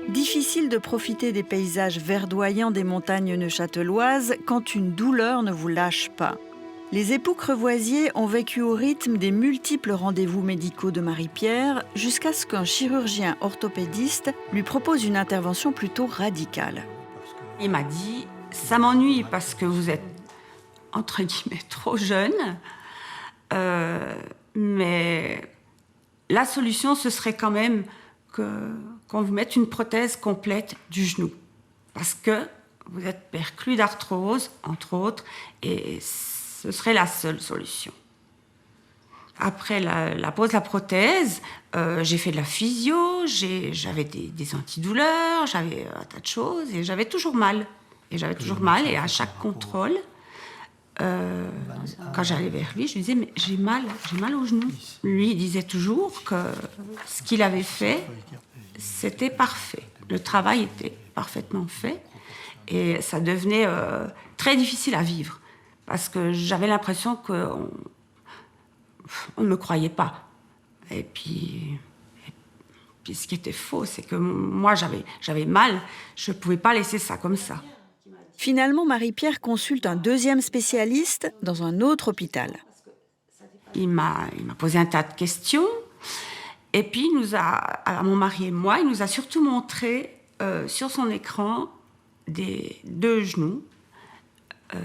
Difficile de profiter des paysages verdoyants des montagnes neuchâteloises quand une douleur ne vous lâche pas. Les époux Crevoisier ont vécu au rythme des multiples rendez-vous médicaux de Marie-Pierre jusqu'à ce qu'un chirurgien orthopédiste lui propose une intervention plutôt radicale. Il m'a dit « ça m'ennuie parce que vous êtes, entre guillemets, trop jeune, mais la solution, ce serait quand même qu'on vous mette une prothèse complète du genou. Parce que vous êtes perclus d'arthrose, entre autres, et ce serait la seule solution. » Après la pose de la prothèse, j'ai fait de la physio, j'avais des antidouleurs, j'avais un tas de choses, et j'avais toujours mal. Et à chaque contrôle, quand j'allais vers lui, je lui disais « mais j'ai mal au genou ». Lui, il disait toujours que ce qu'il avait fait, c'était parfait. Le travail était parfaitement fait, et ça devenait très difficile à vivre. Parce que j'avais l'impression qu'on ne me croyait pas. Et puis ce qui était faux, c'est que moi, j'avais mal. Je ne pouvais pas laisser ça comme ça. Finalement, Marie-Pierre consulte un deuxième spécialiste dans un autre hôpital. Il m'a posé un tas de questions. Et puis, à mon mari et moi, il nous a surtout montré sur son écran des deux genoux,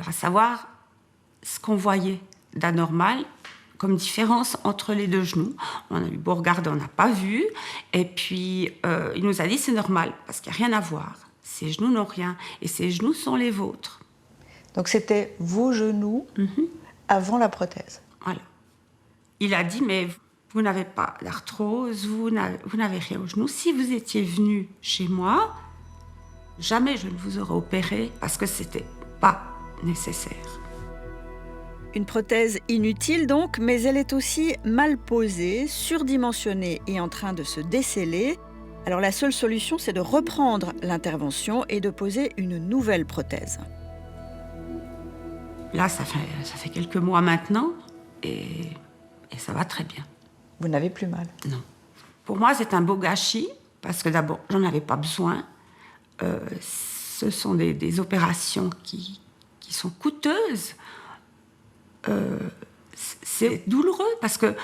à savoir ce qu'on voyait d'anormal comme différence entre les deux genoux. On a eu beau regarder, on n'a pas vu. Et puis, il nous a dit c'est normal, parce qu'il n'y a rien à voir. Ces genoux n'ont rien, et ces genoux sont les vôtres. Donc c'était vos genoux avant la prothèse. Voilà. Il a dit, mais vous n'avez pas d'arthrose, vous n'avez rien au genou. Si vous étiez venu chez moi, jamais je ne vous aurais opéré, parce que ce n'était pas nécessaire. Une prothèse inutile donc, mais elle est aussi mal posée, surdimensionnée et en train de se déceler. Alors la seule solution, c'est de reprendre l'intervention et de poser une nouvelle prothèse. Là, ça fait quelques mois maintenant, et ça va très bien. Vous n'avez plus mal? Non. Pour moi, c'est un beau gâchis, parce que d'abord, j'en avais pas besoin. Ce sont des opérations qui sont coûteuses. C'est douloureux parce que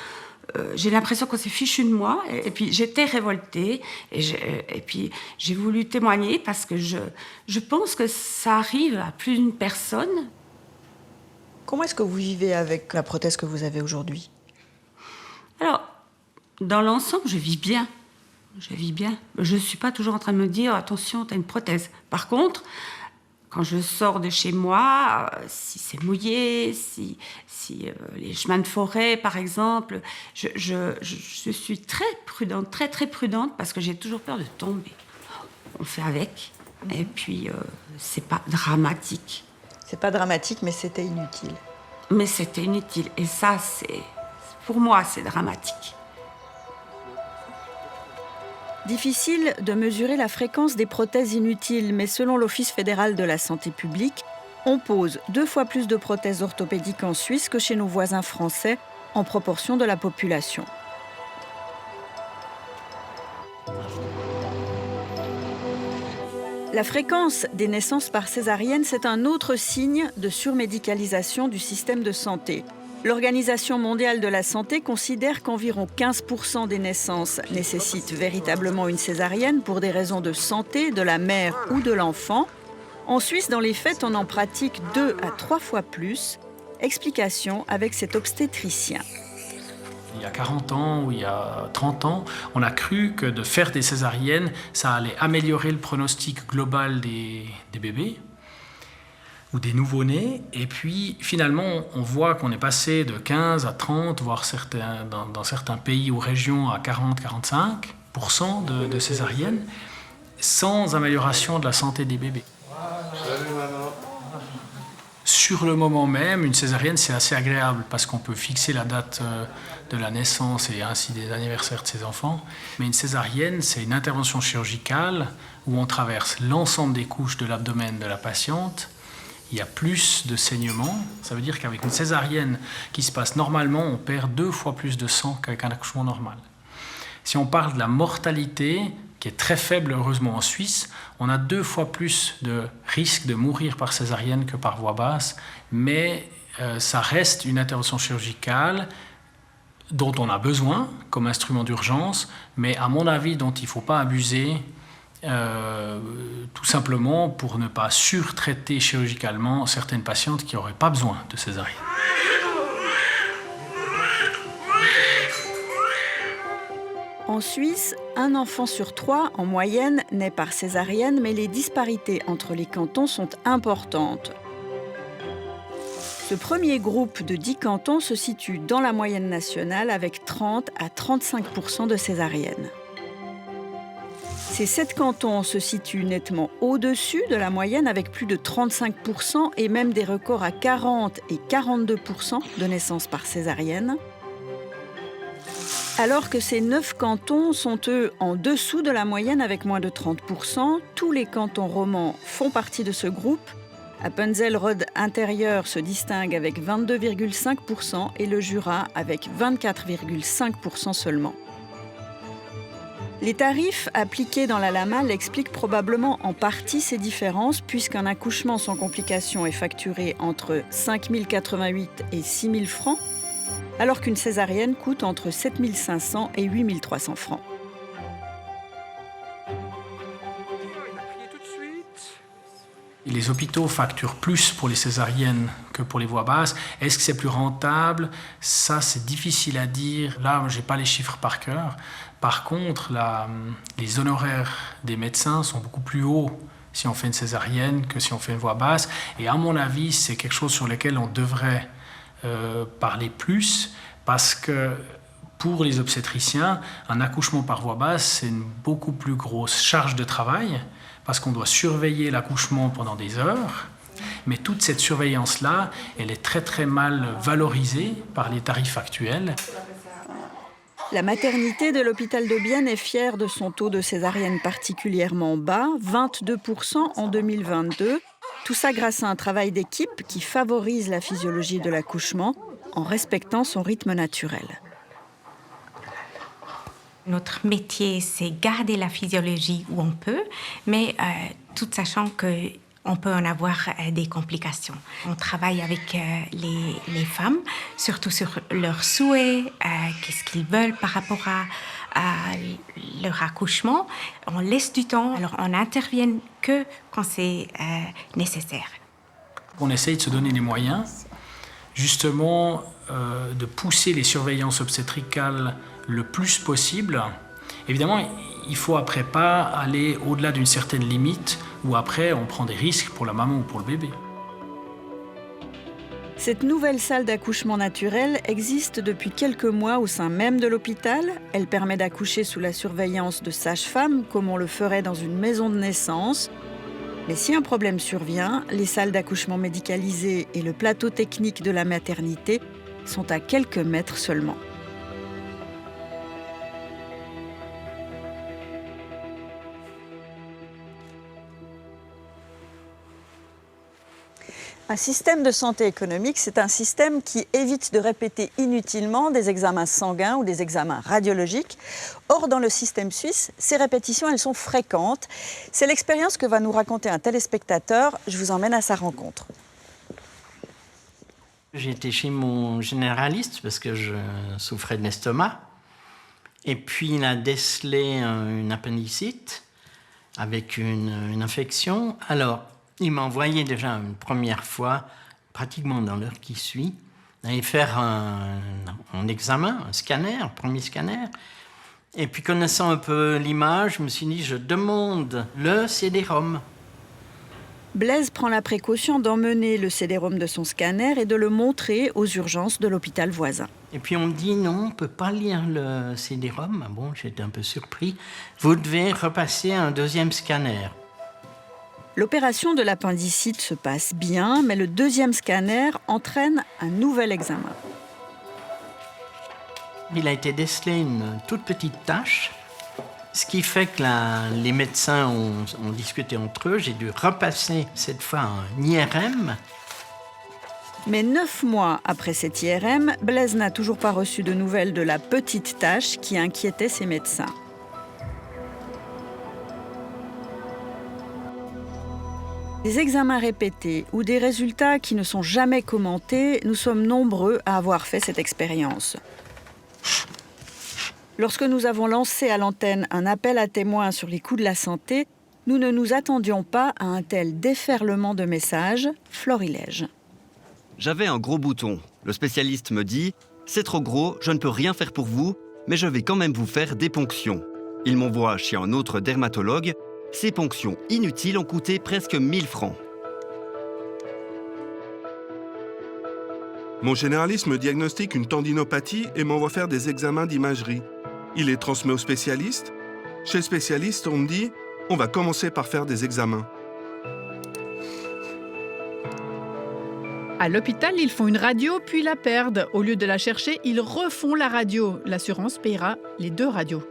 j'ai l'impression qu'on s'est fichu de moi, et puis j'étais révoltée, et puis j'ai voulu témoigner parce que je pense que ça arrive à plus d'une personne. Comment est-ce que vous vivez avec la prothèse que vous avez aujourd'hui? Alors, dans l'ensemble, je vis bien. Je ne suis pas toujours en train de me dire attention, tu as une prothèse. Par contre, quand je sors de chez moi, si c'est mouillé, si les chemins de forêt, par exemple, je suis très prudente, très très prudente, parce que j'ai toujours peur de tomber. On fait avec, et puis c'est pas dramatique. C'est pas dramatique, mais c'était inutile. Mais c'était inutile, et ça, pour moi, c'est dramatique. Difficile de mesurer la fréquence des prothèses inutiles, mais selon l'Office fédéral de la santé publique, on pose 2 fois plus de prothèses orthopédiques en Suisse que chez nos voisins français, en proportion de la population. La fréquence des naissances par césarienne, c'est un autre signe de surmédicalisation du système de santé. L'Organisation mondiale de la santé considère qu'environ 15% des naissances nécessitent véritablement une césarienne pour des raisons de santé de la mère ou de l'enfant. En Suisse, dans les faits, on en pratique 2 à 3 fois plus. Explication avec cet obstétricien. Il y a 40 ans ou il y a 30 ans, on a cru que de faire des césariennes, ça allait améliorer le pronostic global des bébés ou des nouveau-nés. Et puis, finalement, on voit qu'on est passé de 15 à 30, voire dans certains pays ou régions à 40-45% de césariennes, sans amélioration de la santé des bébés. Salut, maman. Sur le moment même, une césarienne, c'est assez agréable parce qu'on peut fixer la date de la naissance et ainsi des anniversaires de ses enfants. Mais une césarienne, c'est une intervention chirurgicale où on traverse l'ensemble des couches de l'abdomen de la patiente. Il y a plus de saignement. Ça veut dire qu'avec une césarienne qui se passe normalement, on perd 2 fois plus de sang qu'avec un accouchement normal. Si on parle de la mortalité, qui qui est très faible heureusement en Suisse. On a 2 fois plus de risque de mourir par césarienne que par voie basse, mais ça reste une intervention chirurgicale dont on a besoin comme instrument d'urgence, mais à mon avis dont il ne faut pas abuser, tout simplement pour ne pas surtraiter chirurgicalement certaines patientes qui n'auraient pas besoin de césarienne. En Suisse, un enfant sur 3 en moyenne naît par césarienne, mais les disparités entre les cantons sont importantes. Ce premier groupe de 10 cantons se situe dans la moyenne nationale avec 30 à 35% de césariennes. Ces 7 cantons se situent nettement au-dessus de la moyenne avec plus de 35% et même des records à 40 et 42% de naissances par césarienne. Alors que ces 9 cantons sont, eux, en dessous de la moyenne avec moins de 30%, tous les cantons romans font partie de ce groupe. Appenzell-Rhodes intérieur se distingue avec 22,5% et le Jura avec 24,5% seulement. Les tarifs appliqués dans la LAMAL expliquent probablement en partie ces différences puisqu'un accouchement sans complications est facturé entre 5 088 et 6 000 francs, alors qu'une césarienne coûte entre 7 500 et 8 300 francs. Les hôpitaux facturent plus pour les césariennes que pour les voies basses. Est-ce que c'est plus rentable? Ça, c'est difficile à dire. Là, je n'ai pas les chiffres par cœur. Par contre, les honoraires des médecins sont beaucoup plus hauts si on fait une césarienne que si on fait une voie basse. Et à mon avis, c'est quelque chose sur lequel on devrait parler plus parce que pour les obstétriciens, un accouchement par voie basse, c'est une beaucoup plus grosse charge de travail parce qu'on doit surveiller l'accouchement pendant des heures. Mais toute cette surveillance-là, elle est très très mal valorisée par les tarifs actuels. La maternité de l'hôpital de Bienne est fière de son taux de césarienne particulièrement bas, 22% en 2022. Tout ça grâce à un travail d'équipe qui favorise la physiologie de l'accouchement en respectant son rythme naturel. Notre métier, c'est garder la physiologie où on peut, mais tout sachant qu'on peut en avoir des complications. On travaille avec les femmes, surtout sur leurs souhaits, qu'est-ce qu'ils veulent par rapport à leur accouchement. On laisse du temps, alors on n'intervient que quand c'est nécessaire. On essaye de se donner les moyens, justement, de pousser les surveillances obstétricales le plus possible. Évidemment, il faut après pas aller au-delà d'une certaine limite où après on prend des risques pour la maman ou pour le bébé. Cette nouvelle salle d'accouchement naturel existe depuis quelques mois au sein même de l'hôpital. Elle permet d'accoucher sous la surveillance de sages-femmes comme on le ferait dans une maison de naissance. Mais si un problème survient, les salles d'accouchement médicalisées et le plateau technique de la maternité sont à quelques mètres seulement. Un système de santé économique, c'est un système qui évite de répéter inutilement des examens sanguins ou des examens radiologiques. Or, dans le système suisse, ces répétitions, elles sont fréquentes. C'est l'expérience que va nous raconter un téléspectateur. Je vous emmène à sa rencontre. J'étais chez mon généraliste parce que je souffrais de l'estomac. Et puis, il a décelé une appendicite avec une infection. Alors, il m'a envoyé déjà une première fois, pratiquement dans l'heure qui suit, aller faire un examen, un scanner, un premier scanner. Et puis, connaissant un peu l'image, je me suis dit, je demande le CD-ROM. Blaise prend la précaution d'emmener le CD-ROM de son scanner et de le montrer aux urgences de l'hôpital voisin. Et puis on me dit non, on ne peut pas lire le CD-ROM. Bon, j'étais un peu surpris. Vous devez repasser un deuxième scanner. L'opération de l'appendicite se passe bien, mais le deuxième scanner entraîne un nouvel examen. Il a été décelé une toute petite tache, ce qui fait que les médecins ont discuté entre eux. J'ai dû repasser cette fois un IRM. Mais 9 mois après cet IRM, Blaise n'a toujours pas reçu de nouvelles de la petite tache qui inquiétait ses médecins. Des examens répétés ou des résultats qui ne sont jamais commentés, nous sommes nombreux à avoir fait cette expérience. Lorsque nous avons lancé à l'antenne un appel à témoins sur les coûts de la santé, nous ne nous attendions pas à un tel déferlement de messages, florilège. J'avais un gros bouton. Le spécialiste me dit « C'est trop gros, je ne peux rien faire pour vous, mais je vais quand même vous faire des ponctions. » Il m'envoie chez un autre dermatologue. Ces ponctions inutiles ont coûté presque 1000 francs. Mon généraliste me diagnostique une tendinopathie et m'envoie faire des examens d'imagerie. Il les transmet au spécialiste. Chez le spécialiste, on me dit « On va commencer par faire des examens. » À l'hôpital, ils font une radio puis la perdent. Au lieu de la chercher, ils refont la radio. L'assurance payera les 2 radios.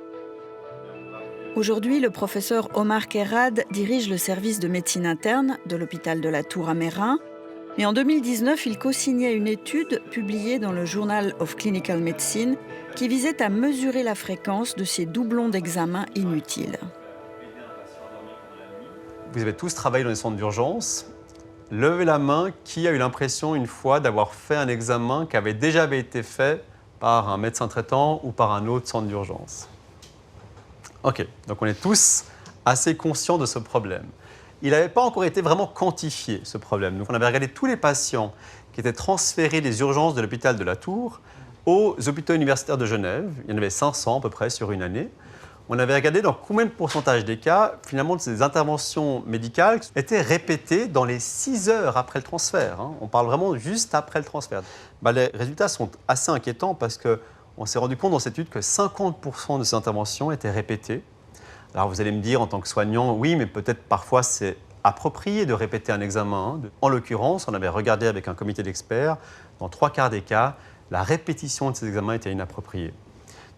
Aujourd'hui, le professeur Omar Kerrad dirige le service de médecine interne de l'hôpital de la Tour à Meyrin. Mais en 2019, il co-signait une étude publiée dans le Journal of Clinical Medicine qui visait à mesurer la fréquence de ces doublons d'examens inutiles. Vous avez tous travaillé dans les centres d'urgence. Levez la main qui a eu l'impression une fois d'avoir fait un examen qui avait déjà été fait par un médecin traitant ou par un autre centre d'urgence. Ok, donc on est tous assez conscients de ce problème. Il n'avait pas encore été vraiment quantifié, ce problème. Donc on avait regardé tous les patients qui étaient transférés des urgences de l'hôpital de la Tour aux hôpitaux universitaires de Genève. Il y en avait 500 à peu près sur une année. On avait regardé dans combien de pourcentage des cas, finalement, de ces interventions médicales étaient répétées dans les 6 heures après le transfert. On parle vraiment juste après le transfert. Les résultats sont assez inquiétants parce qu'on s'est rendu compte dans cette étude que 50% de ces interventions étaient répétées. Alors vous allez me dire en tant que soignant, oui, mais peut-être parfois c'est approprié de répéter un examen. En l'occurrence, on avait regardé avec un comité d'experts, dans 3/4 des cas, la répétition de ces examens était inappropriée.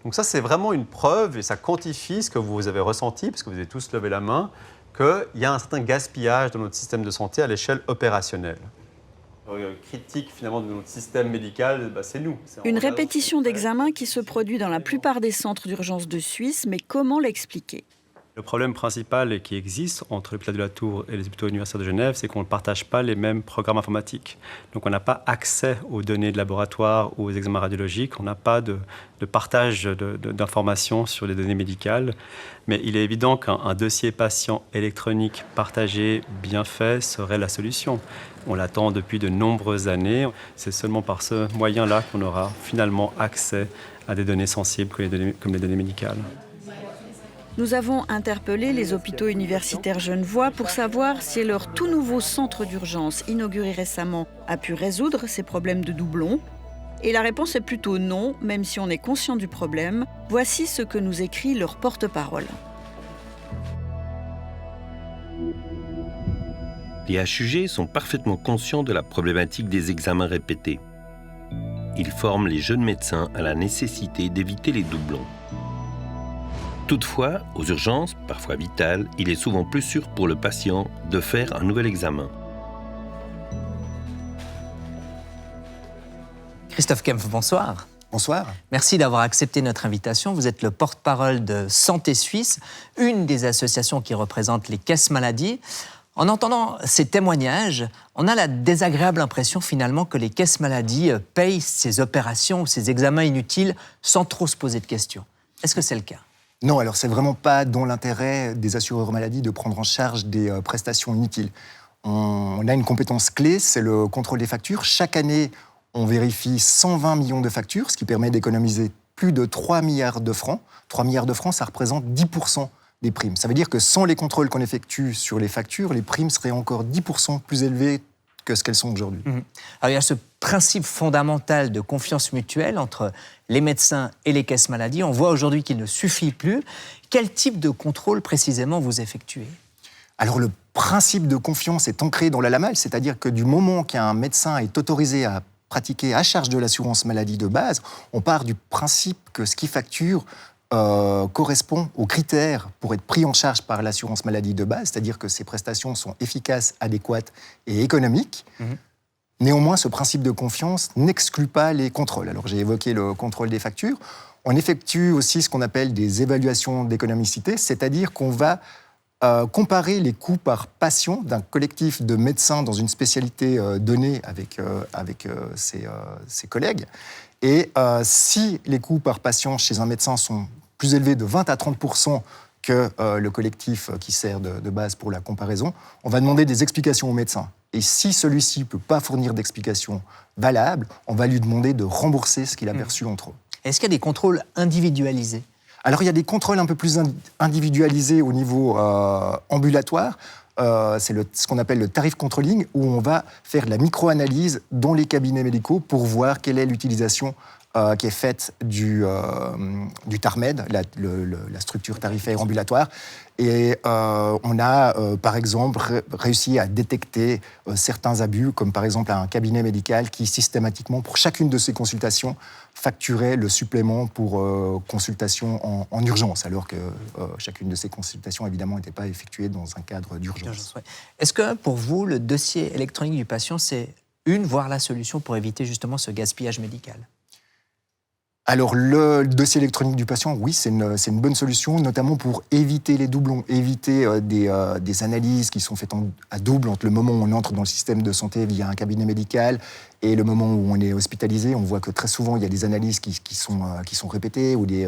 Donc ça, c'est vraiment une preuve et ça quantifie ce que vous avez ressenti, parce que vous avez tous levé la main, qu'il y a un certain gaspillage dans notre système de santé à l'échelle opérationnelle. Critique finalement de notre système médical, c'est nous. Une répétition d'examen qui se produit dans la plupart des centres d'urgence de Suisse, mais comment l'expliquer ? Le problème principal qui existe entre l'hôpital de la Tour et les hôpitaux universitaires de Genève, c'est qu'on ne partage pas les mêmes programmes informatiques. Donc on n'a pas accès aux données de laboratoire ou aux examens radiologiques, on n'a pas de partage d'informations sur les données médicales. Mais il est évident qu'un dossier patient électronique partagé, bien fait, serait la solution. On l'attend depuis de nombreuses années. C'est seulement par ce moyen-là qu'on aura finalement accès à des données sensibles comme les données médicales. Nous avons interpellé les hôpitaux universitaires genevois pour savoir si leur tout nouveau centre d'urgence inauguré récemment a pu résoudre ces problèmes de doublons. Et la réponse est plutôt non, même si on est conscient du problème. Voici ce que nous écrit leur porte-parole. Les HUG sont parfaitement conscients de la problématique des examens répétés. Ils forment les jeunes médecins à la nécessité d'éviter les doublons. Toutefois, aux urgences, parfois vitales, il est souvent plus sûr pour le patient de faire un nouvel examen. Christophe Kempf, bonsoir. Bonsoir. Merci d'avoir accepté notre invitation. Vous êtes le porte-parole de Santé Suisse, une des associations qui représente les caisses maladies. En entendant ces témoignages, on a la désagréable impression finalement que les caisses maladies payent ces opérations ou ces examens inutiles sans trop se poser de questions. Est-ce que c'est le cas ? Non, alors c'est vraiment pas dans l'intérêt des assureurs maladie de prendre en charge des prestations inutiles. On a une compétence clé, c'est le contrôle des factures. Chaque année, on vérifie 120 millions de factures, ce qui permet d'économiser plus de 3 milliards de francs. 3 milliards de francs, ça représente 10% des primes. Ça veut dire que sans les contrôles qu'on effectue sur les factures, les primes seraient encore 10% plus élevées que ce qu'elles sont aujourd'hui. Alors, il y a ce principe fondamental de confiance mutuelle entre les médecins et les caisses maladies. On voit aujourd'hui qu'il ne suffit plus. Quel type de contrôle précisément vous effectuez ? Alors le principe de confiance est ancré dans la LAMAL, c'est-à-dire que du moment qu'un médecin est autorisé à pratiquer à charge de l'assurance maladie de base, on part du principe que ce qu'il facture correspond aux critères pour être pris en charge par l'assurance maladie de base, c'est-à-dire que ces prestations sont efficaces, adéquates et économiques. Néanmoins, ce principe de confiance n'exclut pas les contrôles. Alors, j'ai évoqué le contrôle des factures. On effectue aussi ce qu'on appelle des évaluations d'économicité, c'est-à-dire qu'on va comparer les coûts par patient d'un collectif de médecins dans une spécialité donnée avec ses collègues. Et si les coûts par patient chez un médecin sont plus élevés de 20 à 30% que le collectif qui sert de base pour la comparaison, on va demander des explications au médecin. Et si celui-ci ne peut pas fournir d'explications valables, on va lui demander de rembourser ce qu'il a perçu en trop. Est-ce qu'il y a des contrôles individualisés ? Alors, il y a des contrôles un peu plus individualisés au niveau ambulatoire. C'est ce qu'on appelle le tarif controlling, où on va faire de la micro-analyse dans les cabinets médicaux pour voir quelle est l'utilisation qui est faite du TARMED, la structure tarifaire ambulatoire. Et on a, par exemple, réussi à détecter certains abus, comme par exemple un cabinet médical qui, systématiquement, pour chacune de ses consultations, facturait le supplément pour consultation en urgence, alors que chacune de ces consultations, évidemment, n'était pas effectuée dans un cadre d'urgence. Ouais. Est-ce que, pour vous, le dossier électronique du patient, c'est voire la solution pour éviter justement ce gaspillage médical ? Alors, le dossier électronique du patient, oui, c'est une bonne solution, notamment pour éviter les doublons, éviter des analyses qui sont faites à double entre le moment où on entre dans le système de santé via un cabinet médical et le moment où on est hospitalisé. On voit que très souvent, il y a des analyses qui sont répétées ou des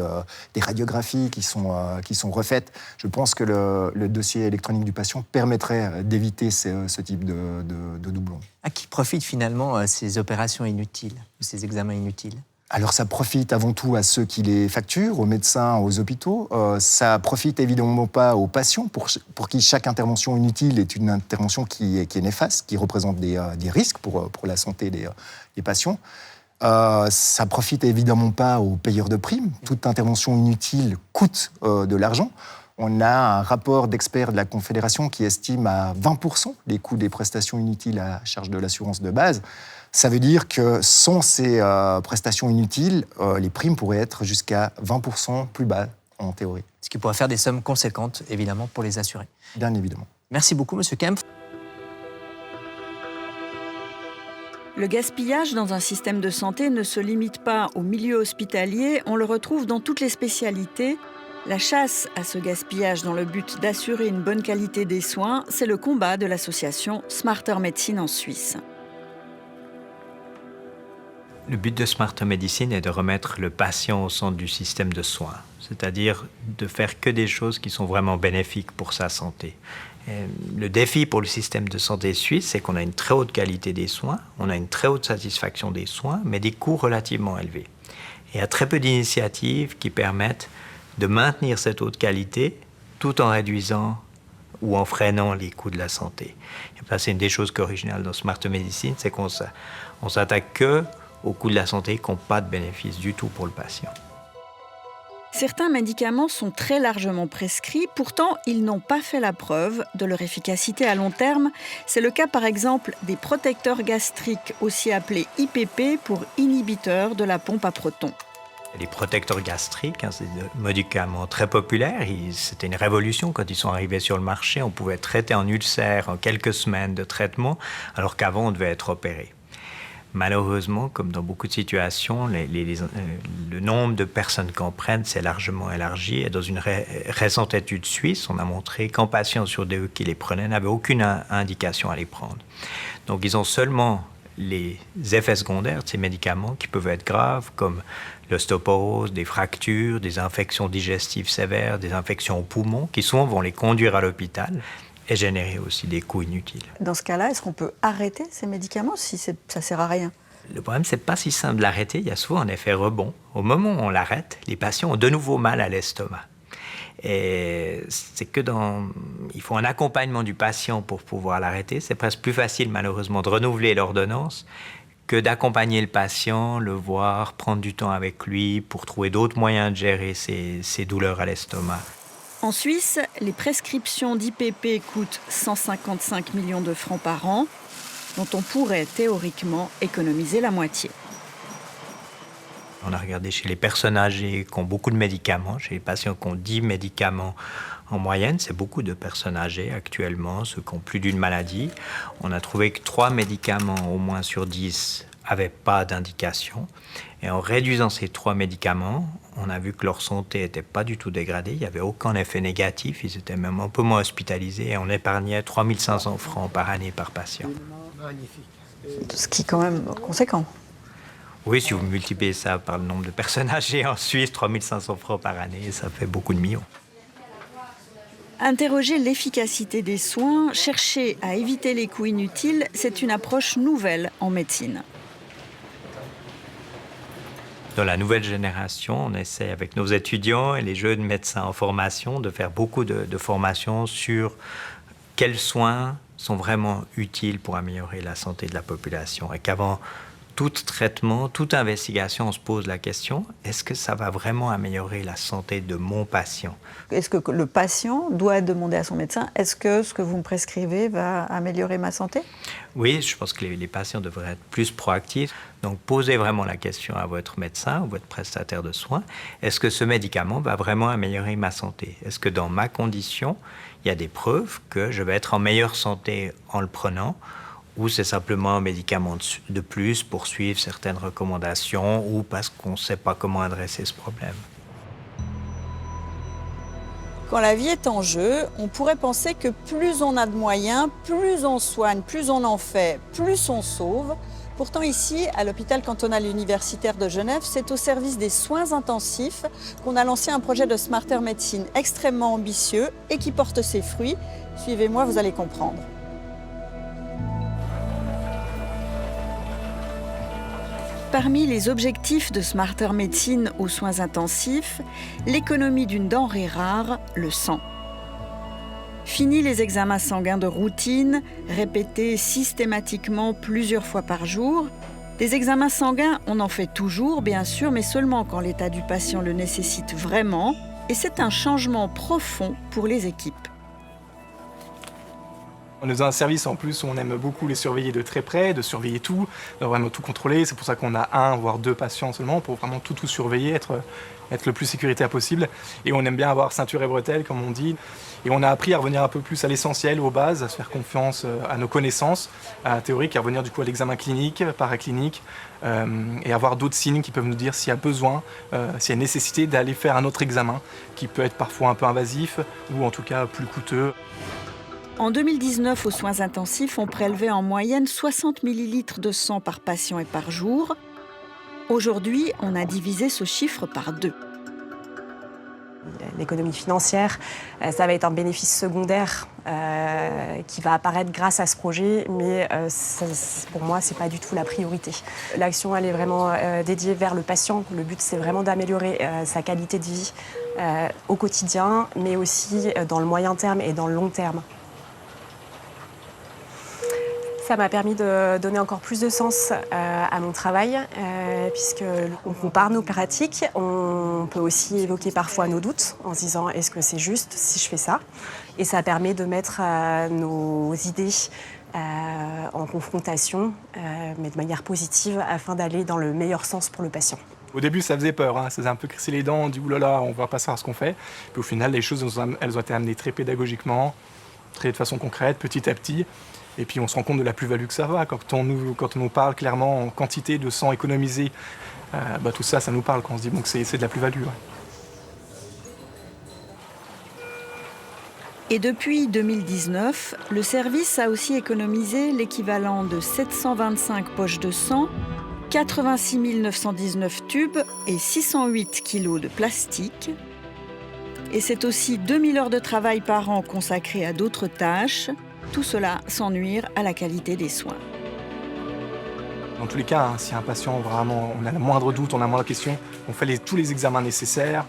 radiographies qui sont refaites. Je pense que le dossier électronique du patient permettrait d'éviter ce type de doublons. À qui profitent finalement ces opérations inutiles, ou ces examens inutiles ? Alors ça profite avant tout à ceux qui les facturent, aux médecins, aux hôpitaux. Ça profite évidemment pas aux patients, pour qui chaque intervention inutile est une intervention qui est néfaste, qui représente des risques pour la santé des patients. Ça profite évidemment pas aux payeurs de primes. Toute intervention inutile coûte de l'argent. On a un rapport d'experts de la Confédération qui estime à 20% les coûts des prestations inutiles à charge de l'assurance de base. Ça veut dire que sans ces prestations inutiles, les primes pourraient être jusqu'à 20% plus bas, en théorie. Ce qui pourrait faire des sommes conséquentes, évidemment, pour les assurés. Bien évidemment. Merci beaucoup, M. Kempf. Le gaspillage dans un système de santé ne se limite pas au milieu hospitalier, on le retrouve dans toutes les spécialités. La chasse à ce gaspillage dans le but d'assurer une bonne qualité des soins, c'est le combat de l'association Smarter Medicine en Suisse. Le but de Smarter Medicine est de remettre le patient au centre du système de soins, c'est-à-dire de faire que des choses qui sont vraiment bénéfiques pour sa santé. Et le défi pour le système de santé suisse, c'est qu'on a une très haute qualité des soins, on a une très haute satisfaction des soins, mais des coûts relativement élevés. Et il y a très peu d'initiatives qui permettent de maintenir cette haute qualité tout en réduisant ou en freinant les coûts de la santé. Et là, c'est une des choses qui est originale dans Smarter Medicine, c'est qu'on s'attaque que aux coûts de la santé qui n'ont pas de bénéfice du tout pour le patient. Certains médicaments sont très largement prescrits, pourtant ils n'ont pas fait la preuve de leur efficacité à long terme. C'est le cas par exemple des protecteurs gastriques, aussi appelés IPP pour inhibiteurs de la pompe à protons. Les protecteurs gastriques, c'est des médicaments très populaires. C'était une révolution quand ils sont arrivés sur le marché. On pouvait traiter un ulcère en quelques semaines de traitement, alors qu'avant on devait être opéré. Malheureusement, comme dans beaucoup de situations, le nombre de personnes qui en prennent s'est largement élargi. Et dans une récente étude suisse, on a montré qu'un patient sur deux qui les prenait n'avait aucune indication à les prendre. Donc ils ont seulement les effets secondaires de ces médicaments qui peuvent être graves, comme l'ostéoporose, des fractures, des infections digestives sévères, des infections aux poumons, qui souvent vont les conduire à l'hôpital et générer aussi des coûts inutiles. Dans ce cas-là, est-ce qu'on peut arrêter ces médicaments si ça ne sert à rien ? Le problème, c'est pas si simple de l'arrêter. Il y a souvent un effet rebond. Au moment où on l'arrête, les patients ont de nouveau mal à l'estomac. Et c'est que il faut un accompagnement du patient pour pouvoir l'arrêter. C'est presque plus facile, malheureusement, de renouveler l'ordonnance que d'accompagner le patient, le voir, prendre du temps avec lui pour trouver d'autres moyens de gérer ses douleurs à l'estomac. En Suisse, les prescriptions d'IPP coûtent 155 millions de francs par an, dont on pourrait théoriquement économiser la moitié. On a regardé chez les personnes âgées qui ont beaucoup de médicaments, chez les patients qui ont 10 médicaments en moyenne, c'est beaucoup de personnes âgées actuellement, ceux qui ont plus d'une maladie. On a trouvé que 3 médicaments au moins sur 10 n'avaient pas d'indication. Et en réduisant ces 3 médicaments, on a vu que leur santé n'était pas du tout dégradée, il n'y avait aucun effet négatif, ils étaient même un peu moins hospitalisés et on épargnait 3 500 francs par année par patient. Ce qui est quand même conséquent. Oui, si vous multipliez ça par le nombre de personnes âgées en Suisse, 3 500 francs par année, ça fait beaucoup de millions. Interroger l'efficacité des soins, chercher à éviter les coûts inutiles, c'est une approche nouvelle en médecine. Dans la nouvelle génération, on essaie avec nos étudiants et les jeunes médecins en formation de faire beaucoup de formations sur quels soins sont vraiment utiles pour améliorer la santé de la population. Et qu'avant tout traitement, toute investigation, on se pose la question, est-ce que ça va vraiment améliorer la santé de mon patient? Est-ce que le patient doit demander à son médecin, est-ce que ce que vous me prescrivez va améliorer ma santé? Oui, je pense que les patients devraient être plus proactifs. Donc, posez vraiment la question à votre médecin ou votre prestataire de soins. Est-ce que ce médicament va vraiment améliorer ma santé? Est-ce que dans ma condition, il y a des preuves que je vais être en meilleure santé en le prenant? Ou c'est simplement un médicament de plus pour suivre certaines recommandations ou parce qu'on ne sait pas comment adresser ce problème? Quand la vie est en jeu, on pourrait penser que plus on a de moyens, plus on soigne, plus on en fait, plus on sauve. Pourtant ici, à l'hôpital cantonal universitaire de Genève, c'est au service des soins intensifs qu'on a lancé un projet de Smarter Medicine extrêmement ambitieux et qui porte ses fruits. Suivez-moi, vous allez comprendre. Parmi les objectifs de Smarter Medicine aux soins intensifs, l'économie d'une denrée rare, le sang. Fini les examens sanguins de routine, répétés systématiquement plusieurs fois par jour. Des examens sanguins, on en fait toujours, bien sûr, mais seulement quand l'état du patient le nécessite vraiment. Et c'est un changement profond pour les équipes. On est dans un service en plus où on aime beaucoup les surveiller de très près, de surveiller tout, de vraiment tout contrôler. C'est pour ça qu'on a 1 voire 2 patients seulement pour vraiment tout surveiller, être le plus sécuritaire possible. Et on aime bien avoir ceinture et bretelles, comme on dit. Et on a appris à revenir un peu plus à l'essentiel, aux bases, à se faire confiance à nos connaissances, à la théorique, à revenir du coup à l'examen clinique, paraclinique, et avoir d'autres signes qui peuvent nous dire s'il y a besoin, s'il y a nécessité d'aller faire un autre examen qui peut être parfois un peu invasif ou en tout cas plus coûteux. En 2019, aux soins intensifs, on prélevait en moyenne 60 ml de sang par patient et par jour. Aujourd'hui, on a divisé ce chiffre par 2. L'économie financière, ça va être un bénéfice secondaire qui va apparaître grâce à ce projet, mais pour moi, ce n'est pas du tout la priorité. L'action, elle est vraiment dédiée vers le patient. Le but, c'est vraiment d'améliorer sa qualité de vie au quotidien, mais aussi dans le moyen terme et dans le long terme. Ça m'a permis de donner encore plus de sens à mon travail, puisqu'on compare nos pratiques. On peut aussi évoquer parfois nos doutes en se disant « est-ce que c'est juste si je fais ça ?» Et ça permet de mettre nos idées en confrontation, mais de manière positive, afin d'aller dans le meilleur sens pour le patient. Au début, ça faisait peur, ça faisait un peu crisser les dents, on dit « oulala, on ne va pas savoir ce qu'on fait ». Puis au final, les choses, elles ont été amenées très pédagogiquement, de façon concrète, petit à petit. Et puis on se rend compte de la plus-value que ça va. Quand on nous parle clairement en quantité de sang économisé, tout ça, ça nous parle quand on se dit que c'est de la plus-value. Ouais. Et depuis 2019, le service a aussi économisé l'équivalent de 725 poches de sang, 86 919 tubes et 608 kilos de plastique. Et c'est aussi 2000 heures de travail par an consacrées à d'autres tâches. Tout cela sans nuire à la qualité des soins. Dans tous les cas, si un patient vraiment, on a le moindre doute, on a la moindre question, on fait tous les examens nécessaires.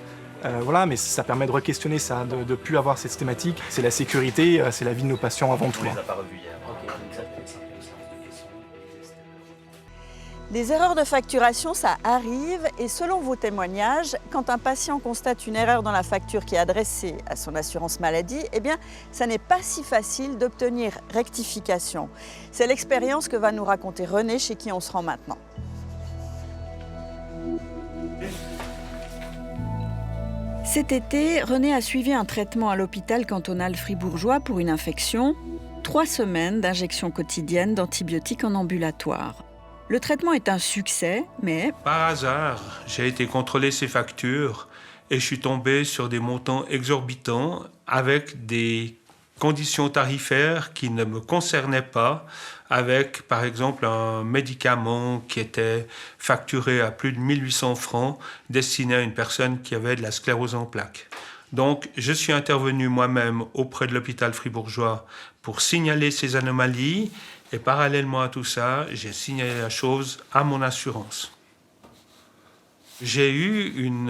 Mais ça permet de re-questionner ça, de ne plus avoir cette thématique. C'est la sécurité, c'est la vie de nos patients avant tout. Des erreurs de facturation, ça arrive et selon vos témoignages, quand un patient constate une erreur dans la facture qui est adressée à son assurance maladie, ça n'est pas si facile d'obtenir rectification. C'est l'expérience que va nous raconter René, chez qui on se rend maintenant. Cet été, René a suivi un traitement à l'hôpital cantonal fribourgeois pour une infection, 3 semaines d'injection quotidienne d'antibiotiques en ambulatoire. Le traitement est un succès, mais... Par hasard, j'ai été contrôler ces factures et je suis tombé sur des montants exorbitants avec des conditions tarifaires qui ne me concernaient pas, avec par exemple un médicament qui était facturé à plus de 1800 francs destiné à une personne qui avait de la sclérose en plaques. Donc je suis intervenu moi-même auprès de l'hôpital fribourgeois pour signaler ces anomalies et parallèlement à tout ça, j'ai signalé la chose à mon assurance. J'ai eu une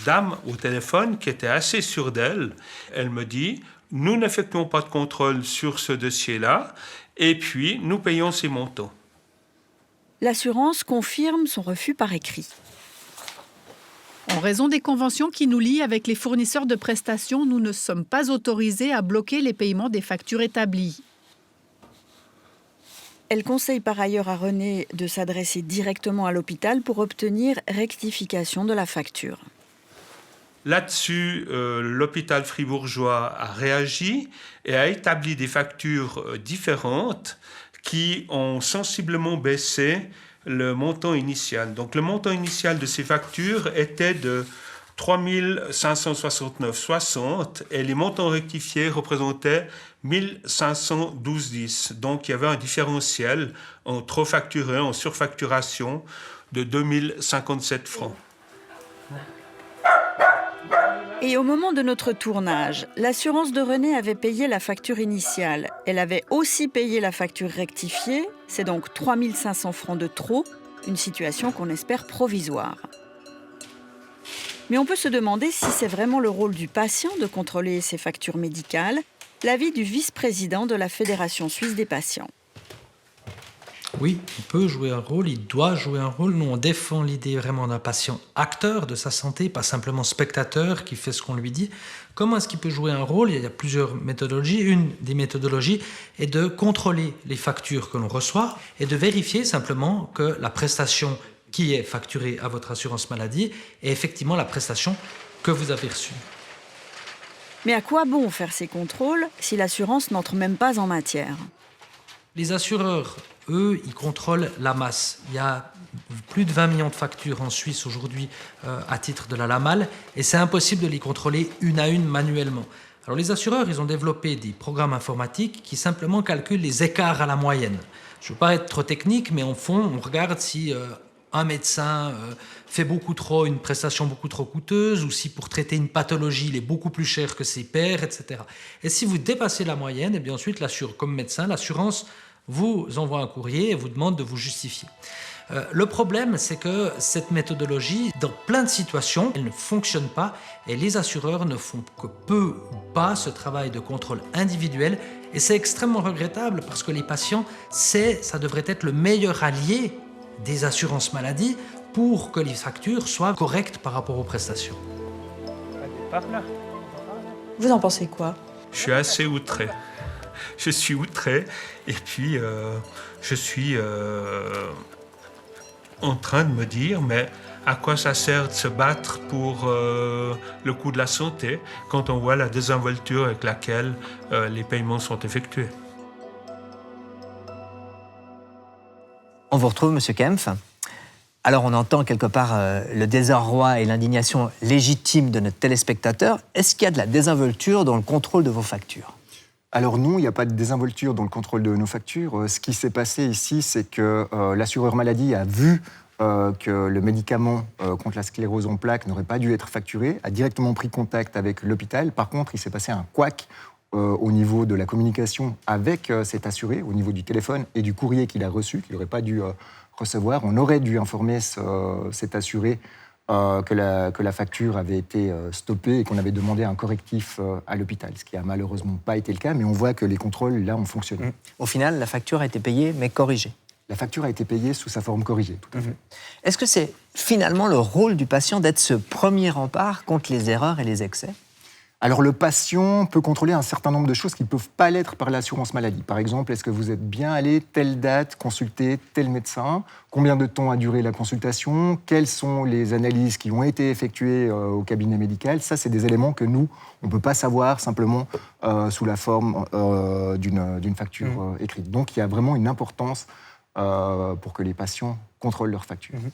dame au téléphone qui était assez sûre d'elle. Elle me dit « Nous n'effectuons pas de contrôle sur ce dossier-là et puis nous payons ces montants. » L'assurance confirme son refus par écrit. En raison des conventions qui nous lient avec les fournisseurs de prestations, nous ne sommes pas autorisés à bloquer les paiements des factures établies. Elle conseille par ailleurs à René de s'adresser directement à l'hôpital pour obtenir rectification de la facture. Là-dessus, l'hôpital fribourgeois a réagi et a établi des factures différentes qui ont sensiblement baissé le montant initial. Donc le montant initial de ces factures était de 3 569,60 et les montants rectifiés représentaient 1 512,10. Donc il y avait un différentiel en trop facturé, en surfacturation de 2 057 francs. Et au moment de notre tournage, l'assurance de René avait payé la facture initiale. Elle avait aussi payé la facture rectifiée, c'est donc 3 500 francs de trop, une situation qu'on espère provisoire. Mais on peut se demander si c'est vraiment le rôle du patient de contrôler ses factures médicales, l'avis du vice-président de la Fédération suisse des patients. Oui, il peut jouer un rôle, il doit jouer un rôle. Nous, on défend l'idée vraiment d'un patient acteur de sa santé, pas simplement spectateur qui fait ce qu'on lui dit. Comment est-ce qu'il peut jouer un rôle ? Il y a plusieurs méthodologies. Une des méthodologies est de contrôler les factures que l'on reçoit et de vérifier simplement que la prestation qui est facturée à votre assurance maladie est effectivement la prestation que vous avez reçue. Mais à quoi bon faire ces contrôles si l'assurance n'entre même pas en matière ? Les assureurs, eux, ils contrôlent la masse. Il y a plus de 20 millions de factures en Suisse aujourd'hui à titre de la LAMAL et c'est impossible de les contrôler une à une manuellement. Alors les assureurs, ils ont développé des programmes informatiques qui simplement calculent les écarts à la moyenne. Je ne veux pas être trop technique, mais en fond, on regarde si un médecin fait beaucoup trop, une prestation beaucoup trop coûteuse, ou si pour traiter une pathologie, il est beaucoup plus cher que ses pairs, etc. Et si vous dépassez la moyenne, et bien ensuite, comme médecin, l'assurance vous envoie un courrier et vous demande de vous justifier. Le problème, c'est que cette méthodologie, dans plein de situations, elle ne fonctionne pas et les assureurs ne font que peu ou pas ce travail de contrôle individuel. Et c'est extrêmement regrettable parce que les patients, ça devrait être le meilleur allié des assurances maladie pour que les factures soient correctes par rapport aux prestations. Vous en pensez quoi ? Je suis assez outré. Je suis outré et puis je suis en train de me dire mais à quoi ça sert de se battre pour le coût de la santé quand on voit la désinvolture avec laquelle les paiements sont effectués. On vous retrouve, Monsieur Kempf. Alors, on entend quelque part le désarroi et l'indignation légitime de notre téléspectateur. Est-ce qu'il y a de la désinvolture dans le contrôle de vos factures ? Alors non, il n'y a pas de désinvolture dans le contrôle de nos factures. Ce qui s'est passé ici, c'est que l'assureur maladie a vu que le médicament contre la sclérose en plaques n'aurait pas dû être facturé, a directement pris contact avec l'hôpital. Par contre, il s'est passé un couac au niveau de la communication avec cet assuré, au niveau du téléphone et du courrier qu'il a reçu, qu'il n'aurait pas dû recevoir. On aurait dû informer cet assuré que la facture avait été stoppée et qu'on avait demandé un correctif à l'hôpital, ce qui n'a malheureusement pas été le cas, mais on voit que les contrôles, là, ont fonctionné. Au final, la facture a été payée, mais corrigée. La facture a été payée sous sa forme corrigée, tout à fait. Est-ce que c'est finalement le rôle du patient d'être ce premier rempart contre les erreurs et les excès ? Alors, le patient peut contrôler un certain nombre de choses qui ne peuvent pas l'être par l'assurance maladie. Par exemple, est-ce que vous êtes bien allé telle date consulter tel médecin ? Combien de temps a duré la consultation ? Quelles sont les analyses qui ont été effectuées au cabinet médical ? Ça, c'est des éléments que nous, on ne peut pas savoir simplement sous la forme d'une facture écrite. Donc, il y a vraiment une importance pour que les patients contrôlent leurs factures.